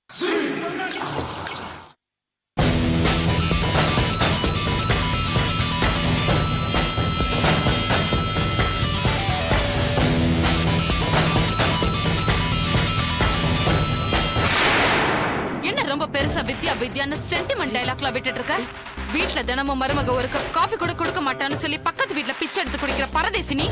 என்ன ரொம்ப பெருசா வித்யா வித்யான்னு சென்டிமெண்ட் டைலாக்ல விட்டுட்டு இருக்க? வீட்ல தினமும் மருமக ஒரு கப் காஃபி கூட கொடுக்க மாட்டான்னு சொல்லி பக்கத்து வீட்ல பிச்சை எடுத்து குடிக்கிற பரதேசினி.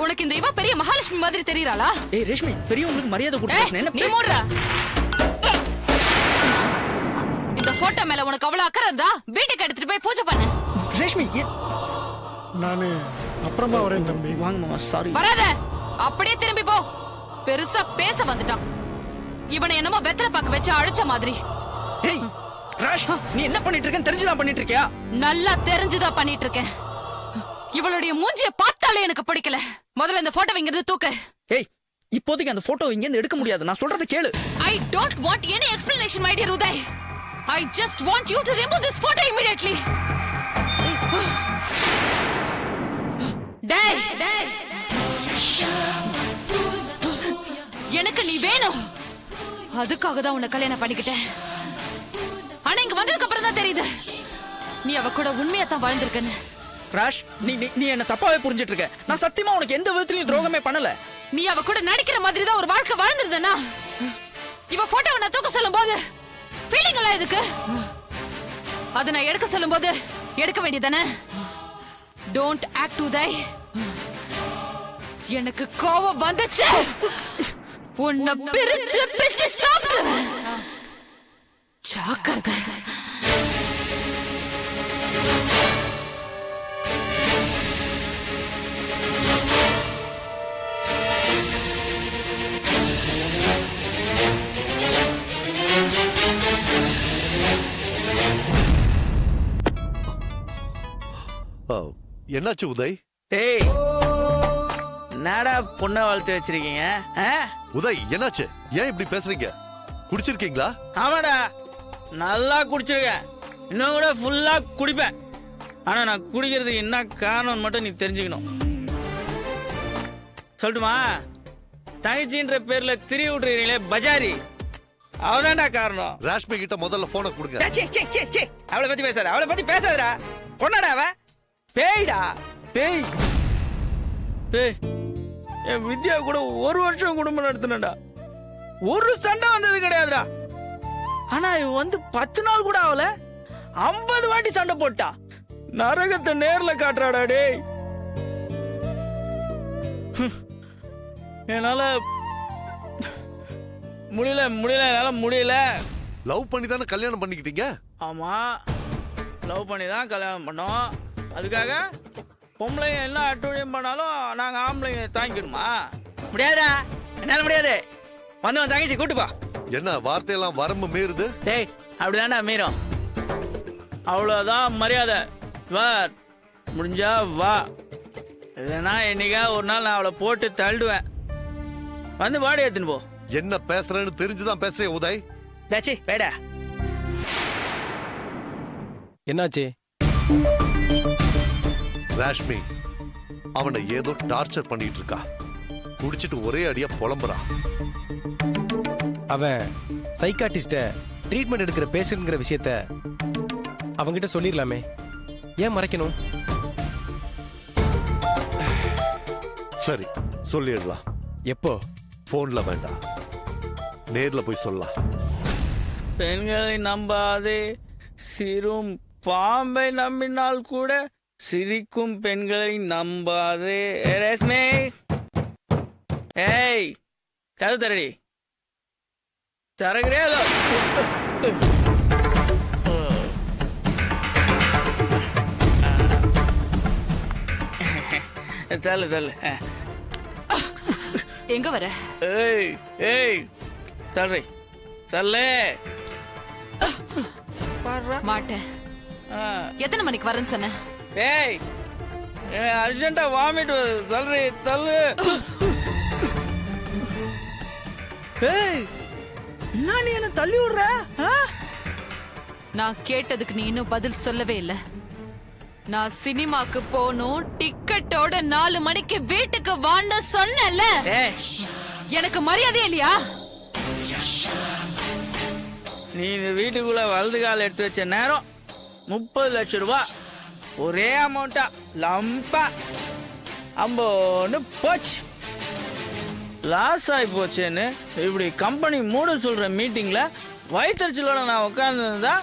உனக்கு இந்த இவ பெரிய மகாலட்சுமி மாதிரி தெரியறாளா? ஏய் ரேஷ்மி, பெரியவங்களுக்கு மரியாதை கொடுத்து நீ மூடுற. இந்த போட்டோ மேல உனக்கு அவ்வளவு அக்கறை இருந்தா வீட்டுக்கு எடுத்துட்டு போய் பூஜை பண்ணு. ரேஷ்மி, நானு அப்புறமா வரேன் தம்பி. வாங்க மாமா, சாரி. வராத, அப்படியே திரும்பி போ. பெருசா பேச வந்துட்டான். இவனை என்னமோ வெத்தலை பாக்க வச்சு அழைச்ச மாதிரி. ஏய் ராஷ், நீ என்ன பண்ணிட்டு இருக்கன்னு தெரிஞ்சுதான் பண்ணிட்டு இருக்கியா? நல்லா தெரிஞ்சுதான் பண்ணிட்டு இருக்கேன். இவளுடைய மூஞ்சிய பார்த்தாலே எனக்கு பிடிக்கல. முதல்ல இந்த போட்டோ இங்க இருந்து தூக்கு. ஏய், இப்போதைக்கு அந்த போட்டோ இங்க இருந்து எடுக்க முடியாது. நான் சொல்றத கேளு. I don't want any explanation, my dear Uday. I just want you to remove this photo immediately. டேய், எனக்கு நீ வேணும். அதுக்காக தான் உன்னை கல்யாணம் பண்ணிக்கிட்டேன். ஆனா இங்க வந்ததுக்கு அப்புறம் தான் தெரியுது நீ அவ கூட உண்மையா தான் வாழ்ந்திருக்கன்னு. ராஷ், நீ என்ன தப்பாவே புரிஞ்சிட்டு இருக்க. நான் சத்தியமா உனக்கு எந்த விதத்திலயும் துரோகமே பண்ணல. நீ அவ கூட நடிக்கிற மாதிரி தான் ஒரு வாழ்க்கை வாழ்ந்திருந்தனா? இவ போட்டோவை நான் தூக்க சொல்லும் போது ஃபீலிங் எல்லாம் எதுக்கு? அது நான் எடுக்க சொல்லும் போது எடுக்க வேண்டியதானே? டோன்ட் ஆக்ட் உதை. எனக்கு கோவம் வந்துச்சு. உன்னை பிரிச்சு பிரிச்சு சாப்பிடுவேன். ஜாக்கிரதை. என்னாச்சு உதய்? ஏய், நாடா பொண்ண வளர்த்து வச்சிருக்கீங்க? உதய் என்னாச்சு? ஏன் இப்படி பேசுறீங்க? குடிச்சிருக்கீங்களா? ஆமாடா, நல்லா குடிச்சிருக்கேன். இன்னும் கூட ஃபுல்லா குடிப்பேன். ஆனா நான் குடிக்கிறதுக்கு என்ன காரணம் மட்டும் நீ தெரிஞ்சுக்கணும். சொல்லட்டுமா? தங்கச்சின்ற பேர்ல திரி விட்டுறீங்களே பஜாரி, அவதான்டா காரணம். ராஷ்மி கிட்ட முதல்ல போனை கொடுங்க. அவளை பத்தி பேசாத, அவளை பத்தி பேசாதடா. பொண்ணாடா அவ? பேய்டா, பேய். பேய் என் வித்யா கூட ஒரு வருஷம் குடும்பம் நடத்தினடா. ஒரு சண்டை வந்தது கிடையாதுடா. ஆனா இவ வந்து 10 நாள் கூட ஆகல, 50 வாட்டி சண்டை போட்டா. நரகத்தை நேர்ல காட்டுறாடா டேய். என்னால முடியல. லவ் பண்ணி தானே கல்யாணம் பண்ணிக்கிட்டீங்க? ஆமா, லவ் பண்ணி தான் கல்யாணம் பண்ணோம். அதுக்காக பொம்பளைங்க என்ன அட்டுழியம் பண்ணாலும் நாங்க ஆம்பளைங்க தாங்கிக்கணுமா? முடியாதா, என்னால முடியாது. வந்து தங்கச்சி கூட்டுப்பா. என்ன வார்த்தையெல்லாம் வரம்பு மீறுது? டேய், அப்படிதான்டா மீறும். அவ்வளவுதான் மரியாதை. வா, முடிஞ்சா வா. இல்லைன்னா என்னைக்கா ஒரு நாள் நான் அவளை போட்டு தள்ளுவேன். வந்து பாடி எடுத்துன்னு போ. என்ன பேசுறேன்னு தெரிஞ்சுதான் பேசுறேன் உதய். தாச்சி வேடா. என்னாச்சு? ராஷ்மி அவனை ஏதோ டார்ச்சர் பண்ணிட்டு இருக்கா. குடிச்சிட்டு ஒரே அடியா புலம்புறா. அவன் சைக்காட்டிஸ்ட ட்ரீட்மெண்ட் எடுக்கிற பேஷண்ட்ங்கிற விஷயத்த அவங்கிட்ட சொல்லிடலாமே, ஏன் மறைக்கணும்? சரி, சொல்லிடலாம். எப்போ? போன்ல வேண்டாம், நேர்ல போய் சொல்லலாம். பெண்களை நம்பாதே, சிறும் பாம்பை நம்பினால் கூட சிரிக்கும் பெண்களை நம்பாதே. ரேஷ்மி, ஏய் கது தரடி தரகிறே. தள்ளு தள்ளு. எங்க வர? ஏய் ஏய் தள்ளு தள்ளு. மாட்டேன். எத்தனை மணிக்கு வரேன்னு சொன்ன? ஏய், அர்ஜென்ட்டா வாமிட் தள்ளு தள்ளு. ஏய், நான் நீ என்ன தள்ளி விடுற? நான் கேட்டதுக்கு நீ இன்னும் பதில் சொல்லவே இல்ல. நான் சினிமாக்கு போகணும், டிக்கெட்டோட 4 மணிக்கு வீட்டுக்கு வான்னு சொன்னேன்ல. எனக்கு மரியாதை இல்லையா? நீ இந்த வீட்டுக்குள்ள வலது கால் எடுத்து வச்ச நேரம் 30 லட்சம் ரூபாய் ஒரே அமௌண்ட்டா லம்பா அம்போன்னு போச்சு. லாஸ் ஆகி போச்சேன்னு இப்படி கம்பெனி மூட சொல்ற மீட்டிங்ல வயிற்றுச்சலோட நான் உட்கார்ந்துருந்தா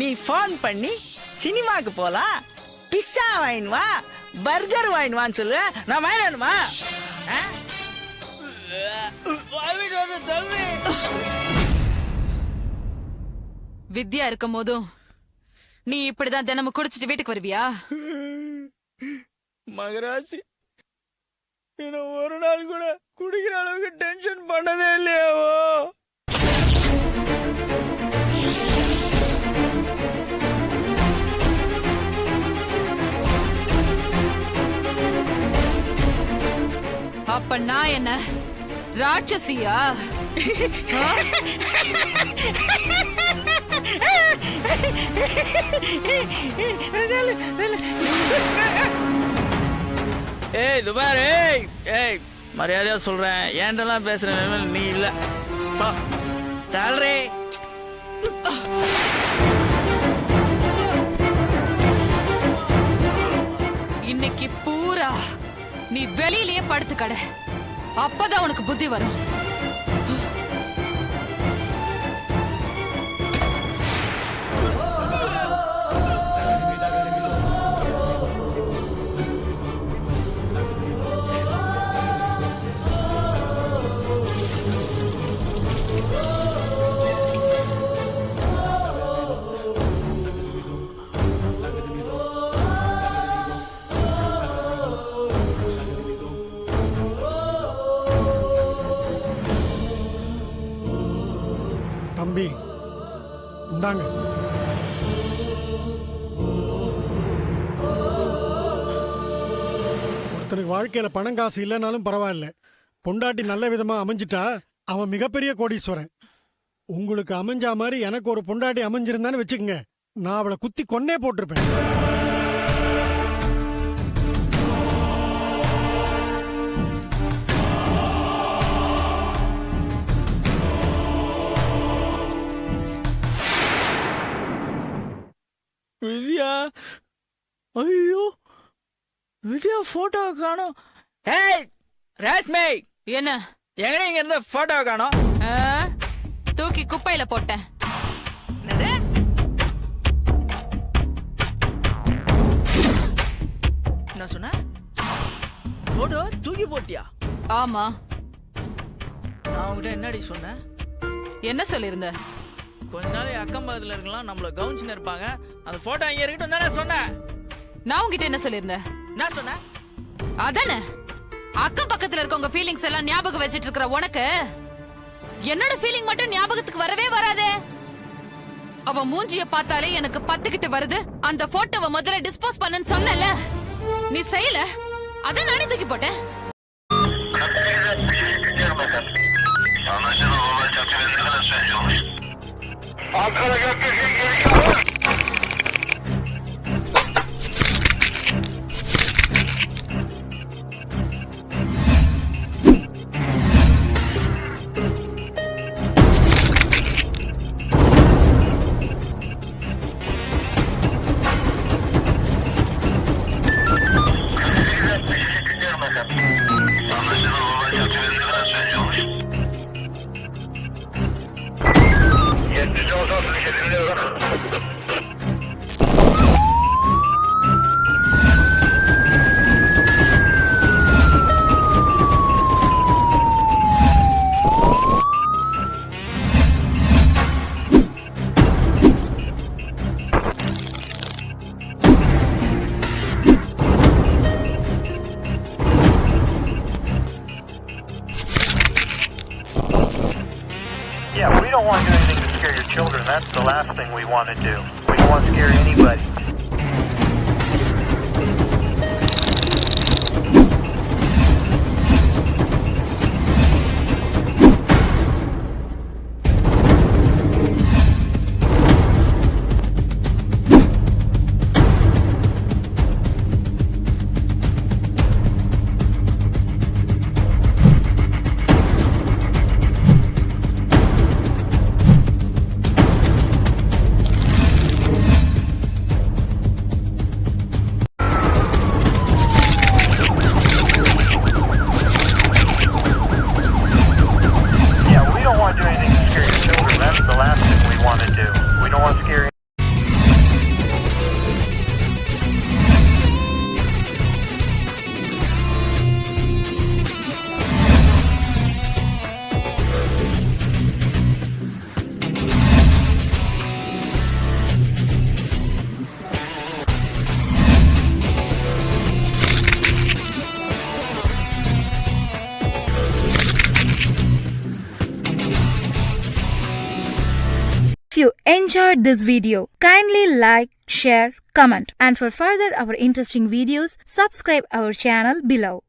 நீ ஃபோன் பண்ணி சினிமாக்கு போலாம், பிஸ்ஸா வாங்கின்னு வா, பர்கர் வாங்கின்னு வான்னு சொல்லு. நான் வாங்கிடுமா? வித்யா இருக்கும் போதும் நீ இப்படிதான் தினமும் குடிச்சிட்டு வீட்டுக்கு வருவியா? மகராசி என்ன ஒரு நாள் கூட குடிக்கிற அளவுக்கு டென்ஷன் பண்ணதே இல்லையாவோ? அப்ப நான் என்ன ராட்சசியா? ஏய் துபார், ஏய் மரியாதையா சொல்றேன், ஏன்டெல்லாம் பேசுற நிலைமையில நீ இல்ல. தாழ்றே. இன்னைக்கு பூரா நீ வெளியிலேயே படுத்து கடை, அப்பதான் உனக்கு புத்தி வரும். தம்பி இந்தாங்க. ஒருத்தனுக்கு வாழ்க்கையில பணம் காசு இல்லைனாலும் பரவாயில்ல, பொண்டாட்டி நல்ல விதமா அமைஞ்சிட்டா அவன் மிகப்பெரிய கோடீஸ்வரன். உங்களுக்கு அமைஞ்சா மாதிரி எனக்கு ஒரு பொண்டாட்டி அமைஞ்சிருந்தான்னு வச்சுக்கோங்க, நான் அவளை குத்தி கொன்னே போட்டிருப்பேன். வித்யா, ஐயோ வித்யா போட்டோ காணோம். ஏய் ரேஷ்மை, என்ன எங்க இங்க இருந்த போட்டோ காணோம்? தூக்கி குப்பையில போட்டேன். என்ன சொன்ன? போட்டோ தூக்கி போட்டியா? ஆமா. நான் உங்ககிட்ட என்னடி சொன்னேன்? என்ன சொல்லிருந்த? கொஞ்ச நாள் அக்கம் பக்கத்துல இருக்கலாம், நம்மள கவுன்சின்னு இருப்பாங்க, அந்த போட்டோ இங்க இருக்கட்டும் தானே சொன்னேன். நான் உங்ககிட்ட என்ன சொல்லிருந்தேன்? என்ன சொன்னேன்? அதானே, அக்கம் பக்கத்துல இருக்கவங்க ஃபீலிங்ஸ் எல்லாம் ஞாபகம் வச்சிட்டு இருக்கிற உனக்கு என்னோட ஃபீலிங் மட்டும் ஞாபகத்துக்கு வரவே வராதே. அவ மூஞ்சிய பார்த்தாலே எனக்கு பத்துக்கிட்டு வருது. அந்த போட்டோவை முதல்ல டிஸ்போஸ் பண்ணுன்னு சொன்னல, நீ செய்யல, அத நானே தூக்கி போட்டேன். Ankara Göktürk'e geri kalın. Yeah, we don't want to do anything to scare your children. That's the last thing we want to do. We don't want to scare anybody. If you enjoyed this video, kindly like, share, comment, and for further our interesting videos, subscribe our channel below.